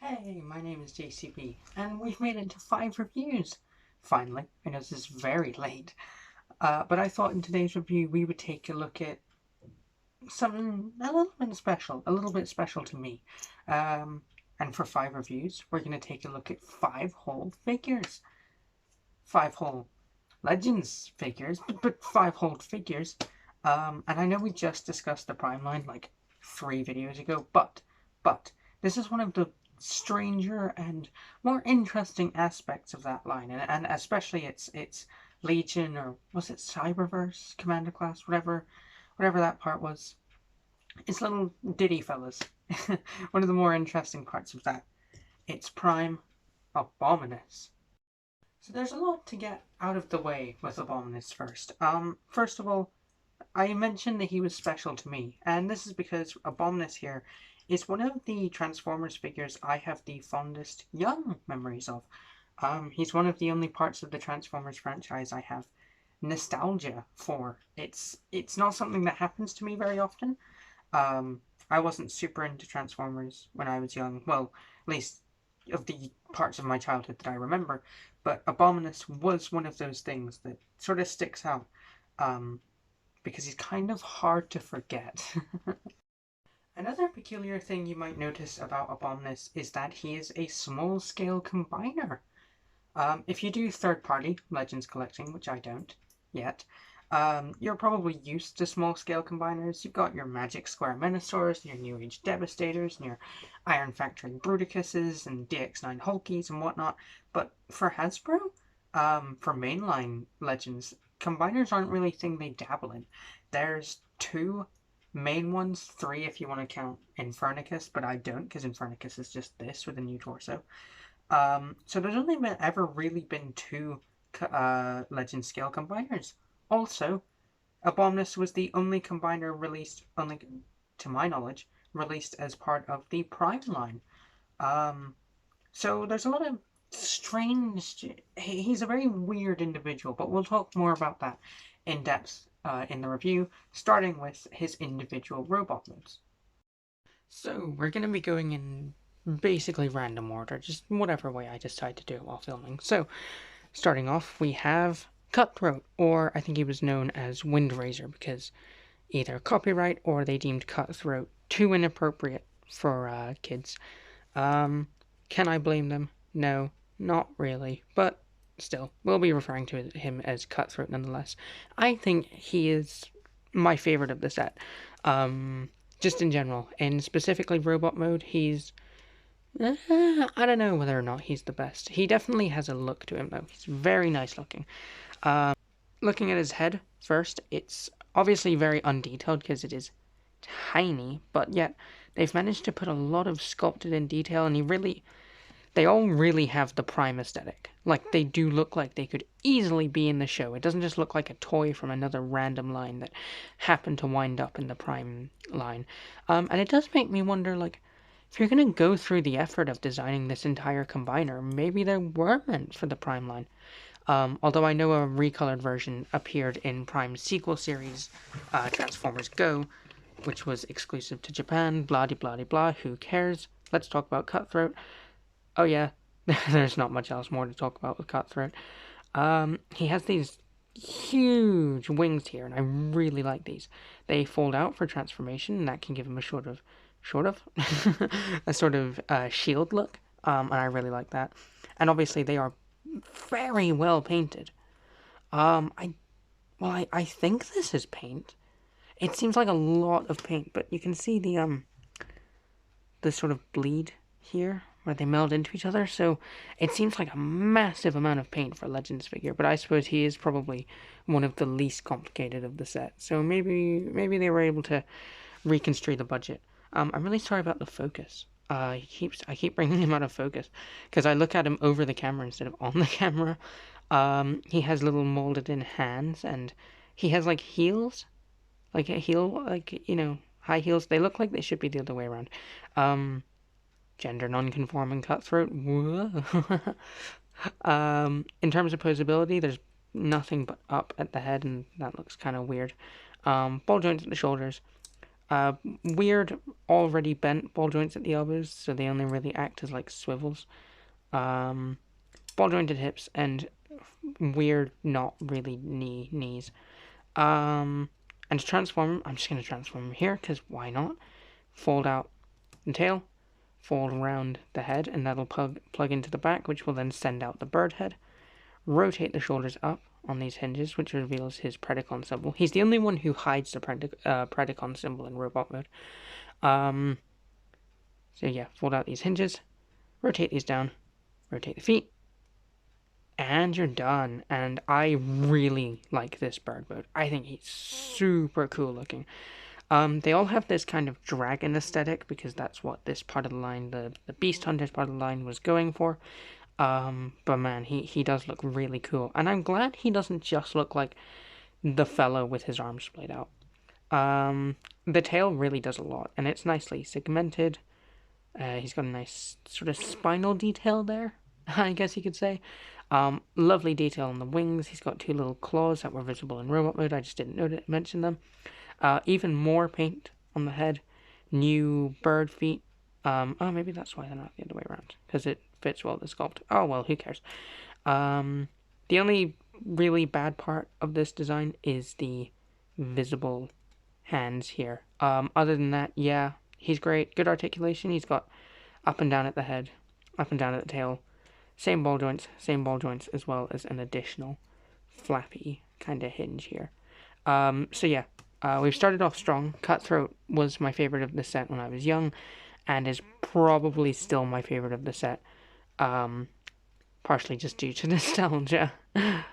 Hey, my name is JCB, and we've made it to 5 reviews. Finally, I know this is very late, but I thought in today's review we would take a look at something a little bit special to me. Um, and for 5 reviews, we're going to take a look at 5 whole figures. 5 whole Legends figures, but 5 whole figures. And I know we just discussed the Prime line like 3 videos ago, but this is one of the stranger and more interesting aspects of that line, and especially its Legion, or was it Cyberverse Commander class, whatever that part was. It's little ditty fellas. One of the more interesting parts of that. It's Prime Abominus. So there's a lot to get out of the way with Abominus first. First of all, I mentioned that he was special to me, and this is because Abominus here is one of the Transformers figures I have the fondest young memories of. He's one of the only parts of the Transformers franchise I have nostalgia for. It's not something that happens to me very often. I wasn't super into Transformers when I was young. Well, at least of the parts of my childhood that I remember. But Abominus was one of those things that sort of sticks out. Because he's kind of hard to forget. Another peculiar thing you might notice about Abominus is that he is a small-scale combiner. If you do third-party Legends collecting, which I don't yet, you're probably used to small-scale combiners. You've got your Magic Square Minosaurs, your New Age Devastators, and your Iron Factory Bruticus's, and DX9 Hulkies, and whatnot. But for Hasbro, for mainline Legends, combiners aren't really a thing they dabble in. There's 2 main ones, 3 if you want to count Infernicus, but I don't, because Infernicus is just this with a new torso. So there's only ever really been 2 Legend scale combiners. Also, Abominus was the only combiner released, only to my knowledge, released as part of the Prime line. So there's a lot of strange. He's a very weird individual, but we'll talk more about that in depth in the review, starting with his individual robot modes. So we're going to be going in basically random order, just whatever way I decide to do it while filming. So starting off, we have Cutthroat, or I think he was known as Windrazor, because either copyright or they deemed Cutthroat too inappropriate for kids. Can I blame them? No, not really, but still, we'll be referring to him as Cutthroat nonetheless. I think he is my favorite of the set. Just in general, and specifically robot mode, he's I don't know whether or not he's the best. He definitely has a look to him, though. He's very nice looking. Looking at his head first, it's obviously very undetailed because it is tiny, but yet they've managed to put a lot of sculpted in detail, and they all really have the Prime aesthetic. Like, they do look like they could easily be in the show. It doesn't just look like a toy from another random line that happened to wind up in the Prime line. And it does make me wonder, like, if you're going to go through the effort of designing this entire combiner, maybe they were meant for the Prime line. Although I know a recolored version appeared in Prime's sequel series, Transformers Go, which was exclusive to Japan, blah de blah de blah, who cares? Let's talk about Cutthroat. Oh yeah, there's not much else more to talk about with Cutthroat. He has these huge wings here, and I really like these. They fold out for transformation, and that can give him a a sort of shield look, and I really like that. And obviously they are very well painted. I think this is paint. It seems like a lot of paint, but you can see the sort of bleed here where they meld into each other, so it seems like a massive amount of paint for a Legends figure, but I suppose he is probably one of the least complicated of the set, so maybe they were able to reconstruct the budget. I'm really sorry about the focus. I keep bringing him out of focus because I look at him over the camera instead of on the camera. He has little molded in hands, and he has like heels, like a heel, like, high heels. They look like they should be the other way around. Gender non-conforming Cutthroat. Whoa. In terms of posability, there's nothing but up at the head, and that looks kind of weird. Ball joints at the shoulders. Weird, already bent ball joints at the elbows, so they only really act as like swivels. Ball jointed hips and weird, not really knees. And to transform, I'm just going to transform him here, because why not? Fold out the tail, fold around the head, and that'll plug into the back, which will then send out the bird head. Rotate the shoulders up on these hinges, which reveals his Predacon symbol. He's the only one who hides the Predacon symbol in robot mode. So yeah, fold out these hinges, rotate these down, rotate the feet, and you're done. And I really like this bird mode. I think he's super cool looking. They all have this kind of dragon aesthetic because that's what this part of the line, the Beast Hunters part of the line, was going for. But man, he does look really cool. And I'm glad he doesn't just look like the fellow with his arms splayed out. The tail really does a lot, and it's nicely segmented. He's got a nice sort of spinal detail there, I guess you could say. Lovely detail on the wings. He's got two little claws that were visible in robot mode. I just didn't mention them. Even more paint on the head. New bird feet. Oh, maybe that's why they're not the other way around, because it fits well the sculpt. Oh, well, who cares? The only really bad part of this design is the visible hands here. Other than that, yeah, he's great. Good articulation. He's got up and down at the head, up and down at the tail. Same ball joints, as well as an additional flappy kind of hinge here. So yeah, we've started off strong. Cutthroat was my favorite of the set when I was young, and is probably still my favorite of the set. Partially just due to nostalgia. Hey,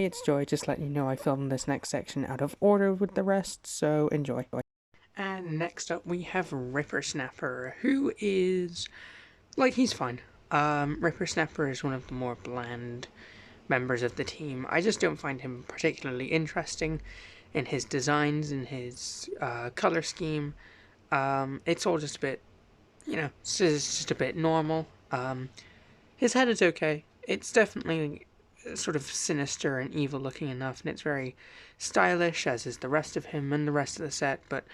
it's Joy, just letting you know I filmed this next section out of order with the rest, so enjoy. And next up we have Ripper Snapper, who is, like, he's fine. Ripper Snapper is one of the more bland members of the team. I just don't find him particularly interesting in his designs, in his color scheme. It's all just a bit, it's just a bit normal. His head is okay. It's definitely sort of sinister and evil looking enough, and it's very stylish, as is the rest of him and the rest of the set, but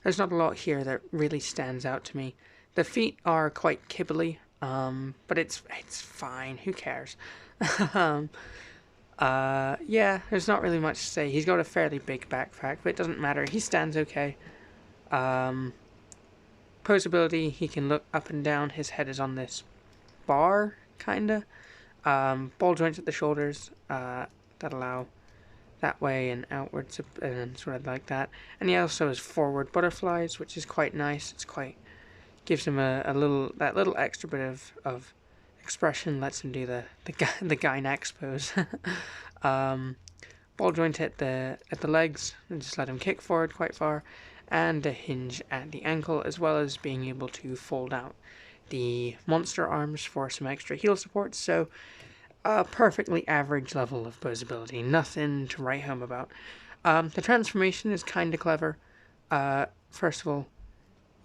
there's not a lot here that really stands out to me. The feet are quite kibbly, but it's fine. Who cares? Yeah, there's not really much to say. He's got a fairly big backpack, but it doesn't matter. He stands okay. Posability, he can look up and down. His head is on this bar, kinda. Ball joints at the shoulders, that allow that way and outwards and sort of like that. And he also has forward butterflies, which is quite nice. It's quite, gives him a little extra bit of expression, lets him do the Gynax pose. Ball joint at the legs, and just let him kick forward quite far, and a hinge at the ankle, as well as being able to fold out the monster arms for some extra heel support. So a perfectly average level of posability, nothing to write home about. The transformation is kind of clever. First of all,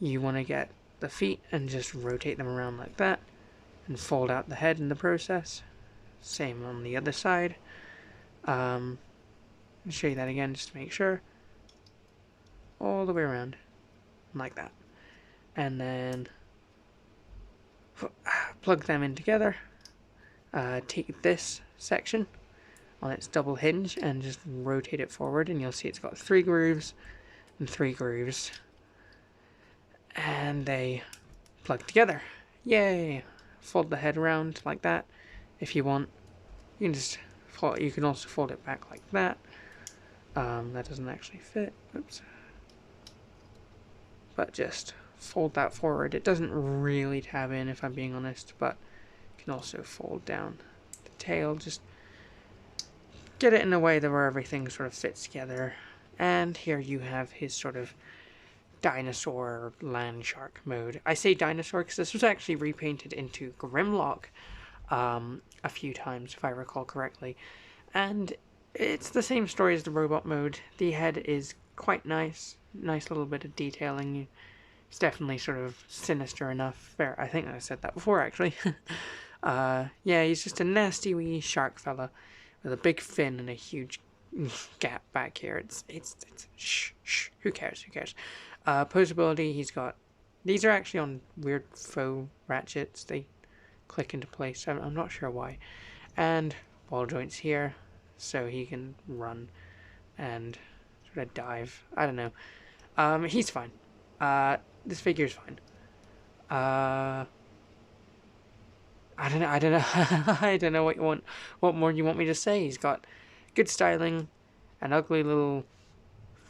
you want to get the feet and just rotate them around like that, and fold out the head in the process. Same on the other side. I'll show you that again just to make sure. All the way around, like that. And then plug them in together. Take this section on its double hinge and just rotate it forward, and you'll see it's got 3 grooves and 3 grooves, and they plug together. Yay! Fold the head around like that if you want. You can just fold. You can also fold it back like that. That doesn't actually fit. Oops. But just fold that forward. It doesn't really tab in, if I'm being honest, but you can also fold down the tail. Just get it in a way that where everything sort of fits together. And here you have his sort of dinosaur land shark mode. I say dinosaur because this was actually repainted into Grimlock a few times, if I recall correctly. And it's the same story as the robot mode. The head is quite nice. Nice little bit of detailing. It's definitely sort of sinister enough. I think I said that before, actually. Yeah, he's just a nasty wee shark fella with a big fin and a huge gap back here. It's shh, who cares? Posability, he's got... These are actually on weird faux ratchets. They click into place. I'm not sure why. And ball joints here, so he can run and sort of dive. I don't know. He's fine. This figure's fine. I don't know. I don't know. I don't know what you want. What more you want me to say? He's got good styling, an ugly little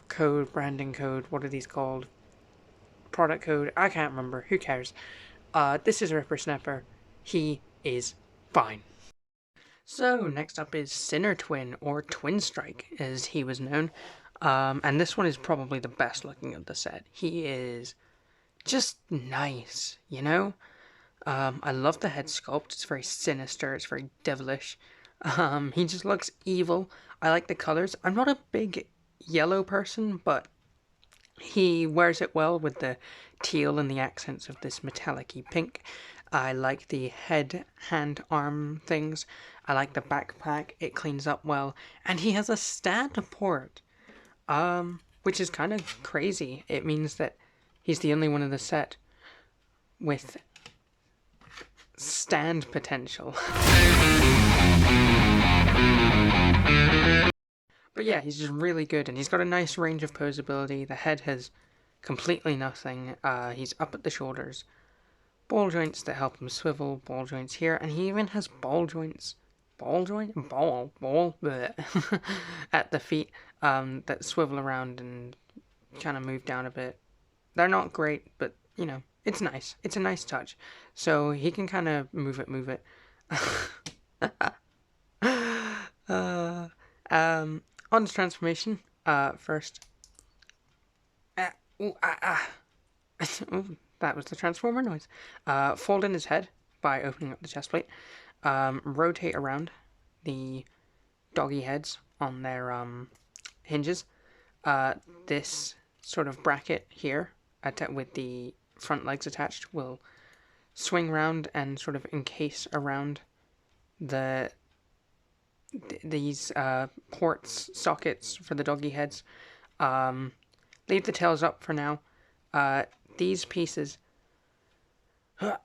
code, branding code. What are these called? Product code. I can't remember. Who cares? This is Ripper Snapper. He is fine. So next up is Sinner Twin, or Twin Strike, as he was known. And this one is probably the best looking of the set. He is just nice, you know? I love the head sculpt. It's very sinister. It's very devilish. He just looks evil. I like the colors. I'm not a big yellow person, but he wears it well with the teal and the accents of this metallic-y pink. I like the head, hand, arm things. I like the backpack. It cleans up well. And he has a stand port, which is kind of crazy. It means that he's the only one in the set with stand potential. But yeah, he's just really good, and he's got a nice range of posability. The head has completely nothing. He's up at the shoulders. Ball joints that help him swivel, ball joints here, and he even has ball joints. Ball bleh, at the feet that swivel around and kind of move down a bit. They're not great, but, you know, it's nice. It's a nice touch. So he can kind of move it. On his transformation, first. Ooh, that was the transformer noise. Fold in his head by opening up the chest plate. Rotate around the doggy heads on their hinges. This sort of bracket here with the front legs attached will swing round and sort of encase around these ports, sockets for the doggy heads. Leave the tails up for now. These pieces will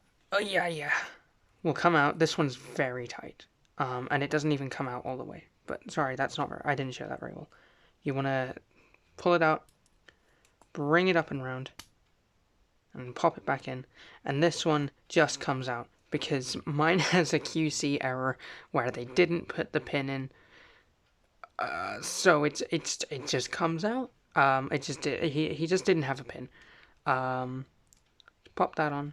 come out. This one's very tight, and it doesn't even come out all the way. But sorry, that's not right. I didn't show that very well. You want to pull it out, bring it up and round, and pop it back in. And this one just comes out because mine has a QC error where they didn't put the pin in. So it just comes out. He just didn't have a pin. Pop that on.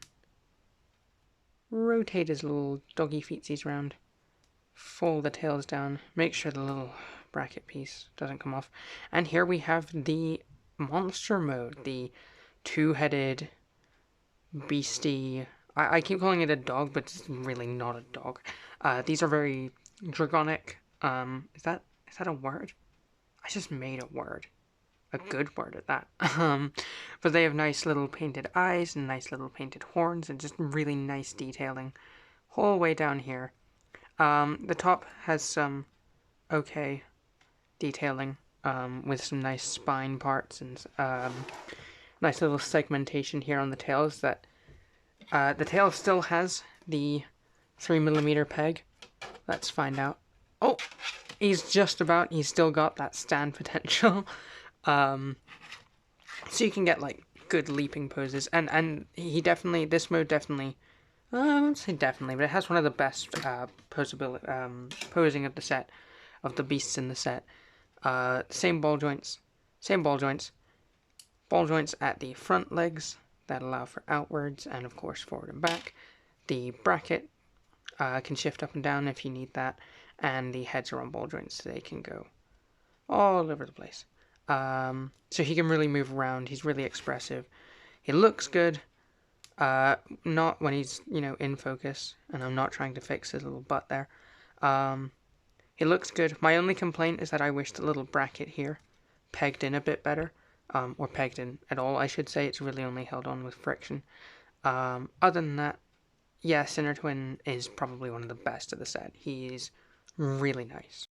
Rotate his little doggy feetsies round. Fold the tails down. Make sure the little bracket piece doesn't come off. And here we have the monster mode. The two-headed beastie. I keep calling it a dog, but it's really not a dog. These are very dragonic. Is that a word? I just made a word. A good word at that. But they have nice little painted eyes and nice little painted horns and just really nice detailing whole way down here. The top has some okay detailing with some nice spine parts and nice little segmentation here on the tails. That the tail still has the 3mm peg. Let's find out. Oh, he's still got that stand potential. So you can get like good leaping poses, and this mode definitely, I won't say definitely, but it has one of the best posing of the set, of the beasts in the set. Same ball joints at the front legs that allow for outwards and of course forward and back. The bracket can shift up and down if you need that, and the heads are on ball joints so they can go all over the place. So he can really move around. He's really expressive. He looks good. Not when he's, in focus, and I'm not trying to fix his little butt there. He looks good. My only complaint is that I wish the little bracket here pegged in a bit better. Or pegged in at all, I should say. It's really only held on with friction. Other than that, yeah, Sinner Twin is probably one of the best of the set. He's really nice.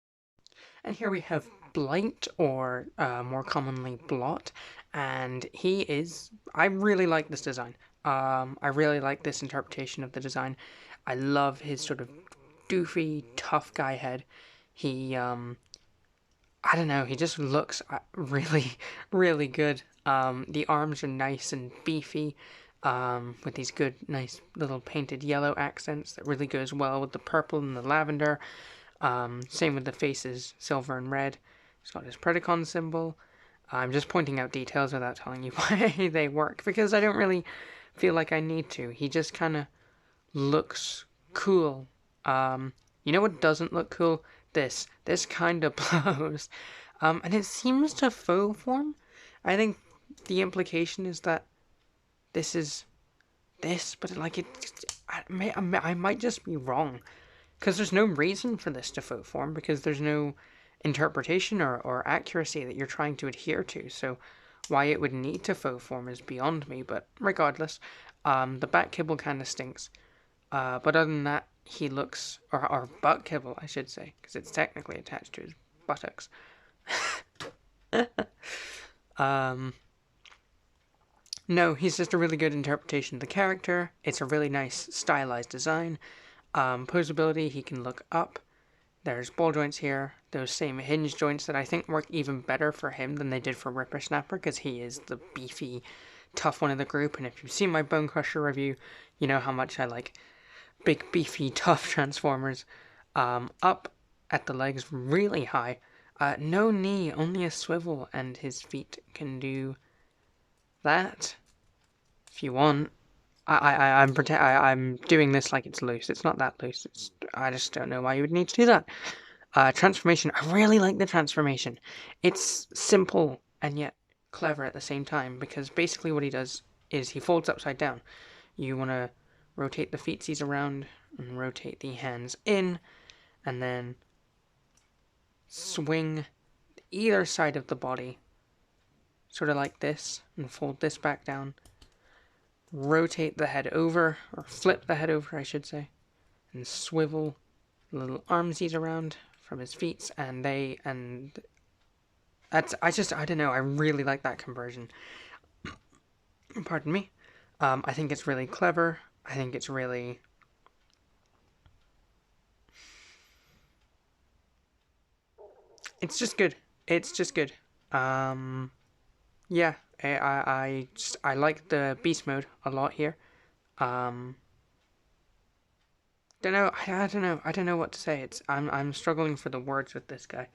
And here we have Blight, or more commonly Blot, and I really like this design. I really like this interpretation of the design. I love his sort of doofy, tough guy head. He, I don't know, he just looks really, really good. The arms are nice and beefy, with these good, nice little painted yellow accents that really goes well with the purple and the lavender. Same with the faces, silver and red. He's got his Predacon symbol. I'm just pointing out details without telling you why they work, because I don't really feel like I need to. He just kind of looks cool. You know what doesn't look cool? This kind of blows. And it seems to faux form. I think the implication is that this is this, but like I might just be wrong. Because there's no reason for this to faux form, because there's no interpretation or accuracy that you're trying to adhere to. So why it would need to faux form is beyond me, but regardless, the back kibble kind of stinks. But other than that, he looks, or butt kibble, I should say, because it's technically attached to his buttocks. No, he's just a really good interpretation of the character. It's a really nice stylized design. Posability, he can look up. There's ball joints here, those same hinge joints that I think work even better for him than they did for Ripper Snapper, because he is the beefy, tough one of the group, and if you've seen my Bone Crusher review, you know how much I like big, beefy, tough Transformers. Up at the legs, really high. No knee, only a swivel, and his feet can do that, if you want. I'm doing this like it's loose. It's not that loose. I just don't know why you would need to do that. Transformation. I really like the transformation. It's simple and yet clever at the same time, because basically what he does is he folds upside down. You want to rotate the feetsies around and rotate the hands in, and then swing either side of the body, sort of like this, and fold this back down. Rotate the head over, or flip the head over, I should say, and swivel the little armsies around from his feet, I don't know, I really like that conversion. Pardon me. I think it's really clever. I think it's really... It's just good. It's just good. Yeah, I like the beast mode a lot here. Don't know. I don't know. I don't know what to say. I'm struggling for the words with this guy.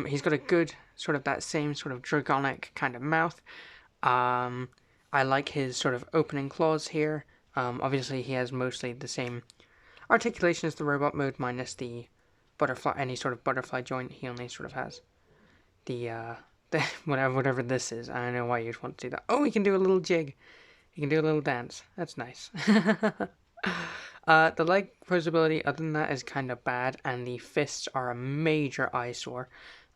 He's got a good sort of that same sort of dragonic kind of mouth. I like his sort of opening claws here. Obviously he has mostly the same articulation as the robot mode, minus the butterfly, any sort of butterfly joint. He only sort of has the whatever this is. I don't know why you'd want to do that. Oh, he can do a little jig. He can do a little dance. That's nice. The leg posability, other than that, is kind of bad, and the fists are a major eyesore.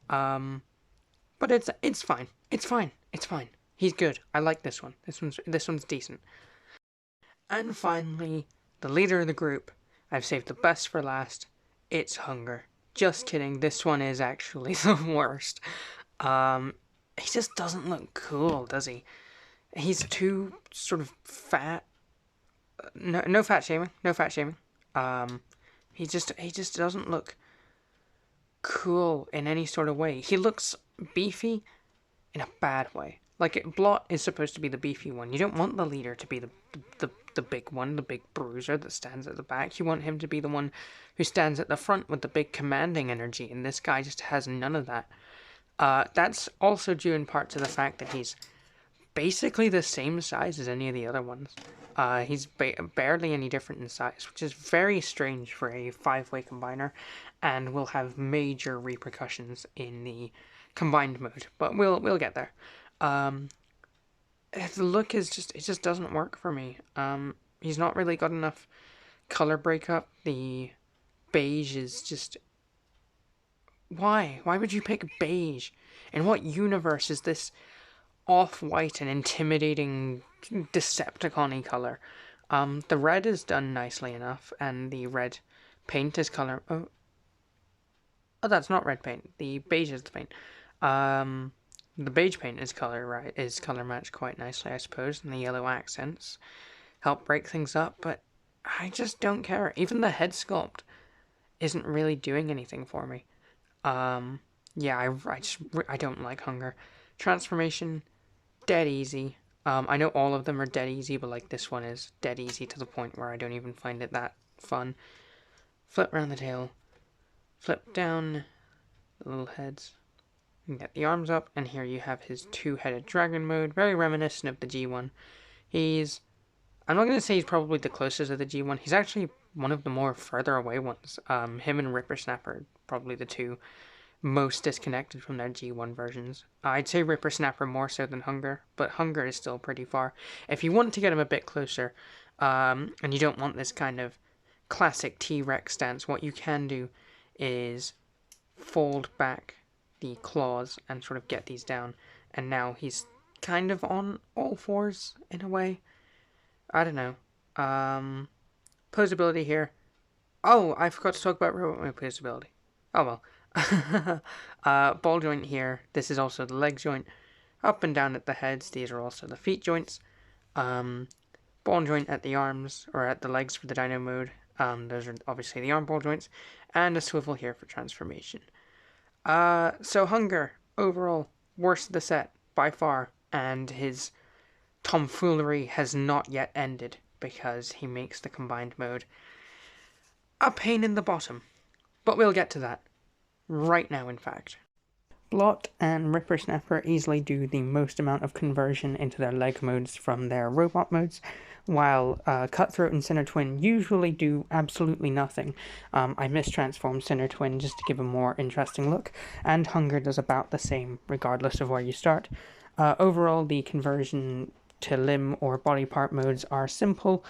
But it's fine. It's fine. It's fine. He's good. I like this one. This one's decent. And finally, the leader of the group. I've saved the best for last. It's Hunger. Just kidding. This one is actually the worst. He just doesn't look cool, does he? He's too sort of fat. No fat shaming. No fat shaming. He just doesn't look cool in any sort of way. He looks beefy in a bad way. Like, Blot is supposed to be the beefy one. You don't want the leader to be the big one, the big bruiser that stands at the back. You want him to be the one who stands at the front with the big commanding energy, and this guy just has none of that. That's also due in part to the fact that he's basically the same size as any of the other ones. He's barely any different in size, which is very strange for a 5-way combiner, and will have major repercussions in the combined mode. But we'll get there. The look is it just doesn't work for me. He's not really got enough color breakup. The beige is just... Why? Why would you pick beige? In what universe is this off-white and intimidating Decepticon-y color? The red is done nicely enough, and the red paint is color... Oh. Oh, that's not red paint. The beige is the paint. The beige paint is color matched quite nicely, I suppose, and the yellow accents help break things up, but I just don't care. Even the head sculpt isn't really doing anything for me. Yeah, I don't like Hunger. Transformation, dead easy. I know all of them are dead easy, but like this one is dead easy to the point where I don't even find it that fun. Flip around the tail, flip down the little heads, and get the arms up, and here you have his two-headed dragon mode, very reminiscent of the G1. I'm not going to say he's probably the closest of the G1, he's actually one of the more further away ones. Him and Ripper Snapper, probably the two most disconnected from their G1 versions. I'd say Ripper Snapper more so than Hunger, but Hunger is still pretty far. If you want to get him a bit closer, and you don't want this kind of classic T-Rex stance, what you can do is fold back the claws and sort of get these down, and now he's kind of on all fours in a way. I don't know. Posability here. Oh, I forgot to talk about robot mode posability. Oh well. Ball joint here. This is also the leg joint. Up and down at the heads. These are also the feet joints. Ball joint at the arms, or at the legs for the dino mode. Those are obviously the arm ball joints. And a swivel here for transformation. So Hunger, overall, worst of the set, by far. And his tomfoolery has not yet ended, because he makes the combined mode a pain in the bottom. But we'll get to that. Right now, in fact. Blot and Ripper Snapper easily do the most amount of conversion into their leg modes from their robot modes, while Cutthroat and Sinner Twin usually do absolutely nothing. I mistransformed Sinner Twin just to give a more interesting look, and Hunger does about the same, regardless of where you start. Overall, the conversion to limb or body part modes are simple,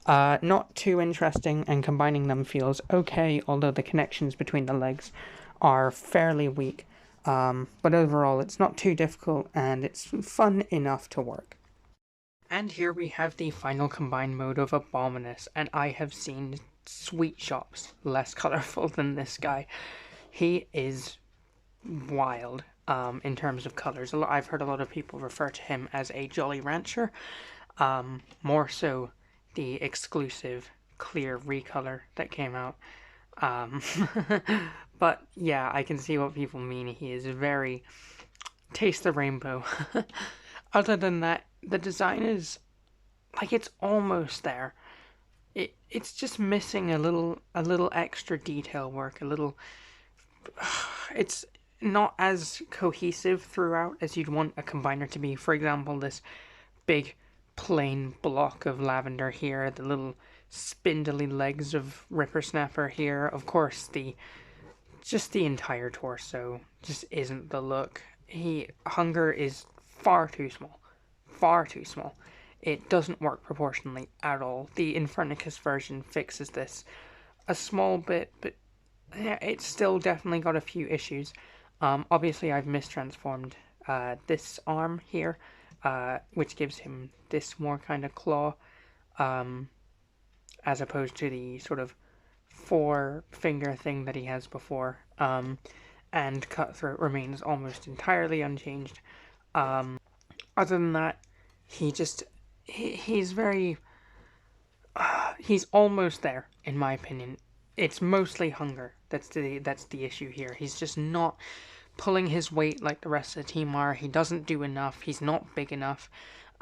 not too interesting, and combining them feels okay, although the connections between the legs are fairly weak. But overall, it's not too difficult, and it's fun enough to work. And here we have the final combined mode of Abominus, and I have seen sweet shops less colorful than this guy. He is wild. In terms of colors, I've heard a lot of people refer to him as a Jolly Rancher, more so the exclusive clear recolor that came out. But yeah, I can see what people mean. He is very taste the rainbow. Other than that, the design is like it's almost there. It's just missing a little extra detail work. It's not as cohesive throughout as you'd want a combiner to be. For example, this big plain block of lavender here, the little spindly legs of Ripper Snapper here. Of course, the entire torso just isn't the look. Hunger is far too small. It doesn't work proportionally at all. The Infernicus version fixes this a small bit, but it's still definitely got a few issues. Obviously, I've mistransformed this arm here, which gives him this more kind of claw, as opposed to the sort of four-finger thing that he has before. And Cutthroat remains almost entirely unchanged. Other than that, he's very... he's almost there, in my opinion. It's mostly Hunger that's the issue here. He's just not pulling his weight like the rest of the team are. He doesn't do enough. He's not big enough.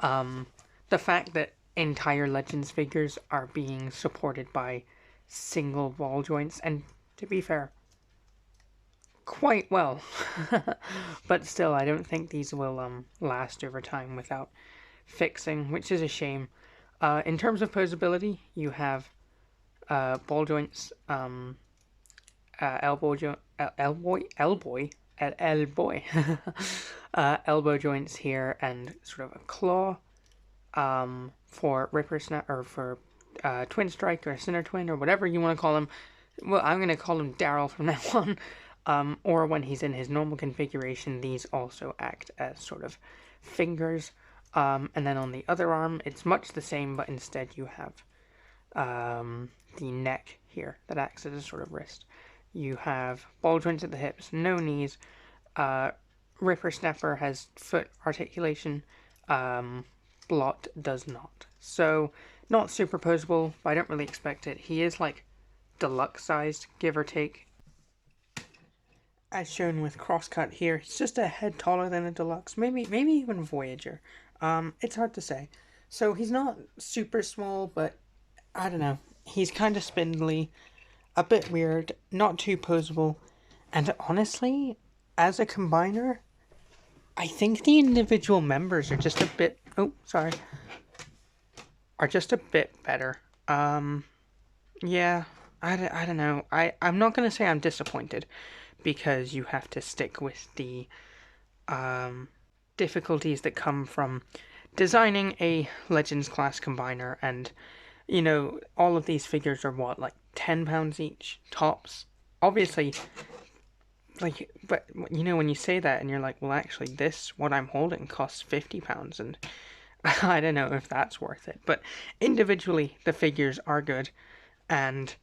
The fact that entire Legends figures are being supported by single ball joints, and to be fair, quite well. But still, I don't think these will last over time without fixing, which is a shame. In terms of posability, you have ball joints, elbow joints here, and sort of a claw for Ripper Snap, or for Twin Strike or Sinner Twin, or whatever you want to call him. Well, I'm going to call him Daryl from now on. Or when he's in his normal configuration, these also act as sort of fingers. And then on the other arm, it's much the same, but instead you have the neck here that acts as a sort of wrist. You have ball joints at the hips, no knees. Ripper Snapper has foot articulation. Blot does not. So, not superposable, but I don't really expect it. He is like deluxe sized, give or take. As shown with Crosscut here, he's just a head taller than a deluxe, maybe even Voyager. It's hard to say. So he's not super small, but I don't know. He's kind of spindly, a bit weird, not too posable, and honestly, as a combiner, I think the individual members are just a bit. Oh, sorry. Are just a bit better. Yeah, I don't know. I'm not gonna say I'm disappointed, because you have to stick with the difficulties that come from designing a Legends class combiner, and all of these figures are what, like £10 each tops. Obviously, like, but when you say that and you're like, well, actually, what I'm holding costs £50, and I don't know if that's worth it. But individually, the figures are good, and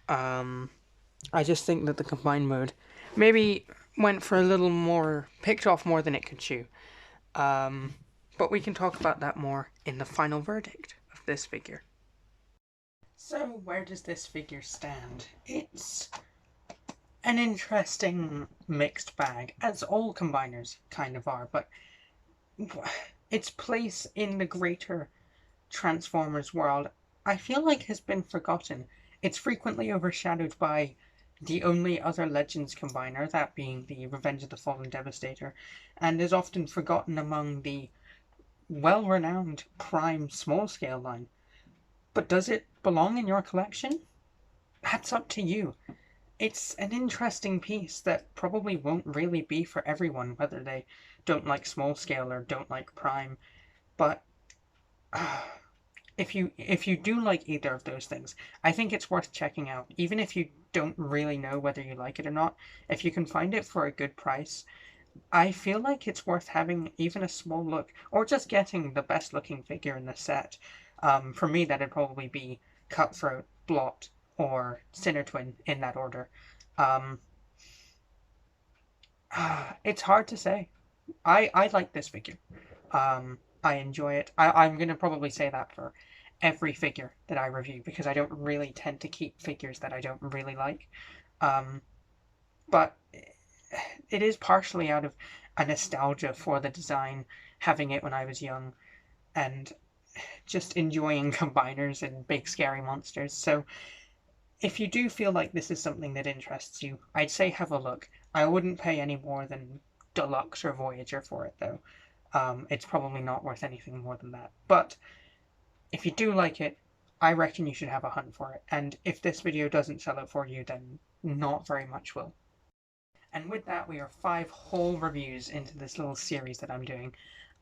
I just think that the combined mode maybe went for a little more, picked off more than it could chew. But we can talk about that more in the final verdict of this figure. So, where does this figure stand? It's an interesting mixed bag, as all combiners kind of are, but its place in the greater Transformers world, I feel like has been forgotten. It's frequently overshadowed by the only other Legends combiner, that being the Revenge of the Fallen Devastator, and is often forgotten among the well-renowned Prime small-scale line. But does it belong in your collection? That's up to you. It's an interesting piece that probably won't really be for everyone, whether they don't like small-scale or don't like Prime, but if you do like either of those things, I think it's worth checking out. Even if you don't really know whether you like it or not, if you can find it for a good price, I feel like it's worth having even a small look, or just getting the best looking figure in the set. For me, that'd probably be Cutthroat, Blot, or Sinner Twin in that order. Um, it's hard to say. I like this figure. I enjoy it. I'm going to probably say that for every figure that I review, because I don't really tend to keep figures that I don't really like. But it is partially out of a nostalgia for the design, having it when I was young, and just enjoying combiners and big scary monsters. So if you do feel like this is something that interests you, I'd say have a look. I wouldn't pay any more than Deluxe or Voyager for it, though. It's probably not worth anything more than that. But if you do like it, I reckon you should have a hunt for it. And if this video doesn't sell it for you, then not very much will. And with that, we are 5 whole reviews into this little series that I'm doing.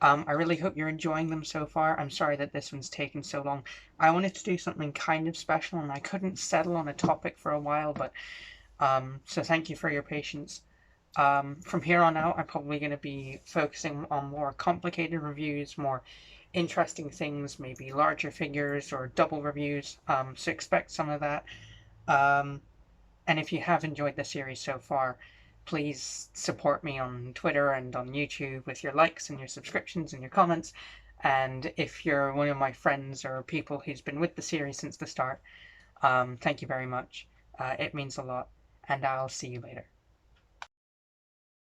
I really hope you're enjoying them so far. I'm sorry that this one's taken so long. I wanted to do something kind of special, and I couldn't settle on a topic for a while, but so thank you for your patience. From here on out, I'm probably going to be focusing on more complicated reviews, more interesting things, maybe larger figures or double reviews, so expect some of that. And if you have enjoyed the series so far, please support me on Twitter and on YouTube with your likes and your subscriptions and your comments. And if you're one of my friends or people who's been with the series since the start, thank you very much. It means a lot, and I'll see you later.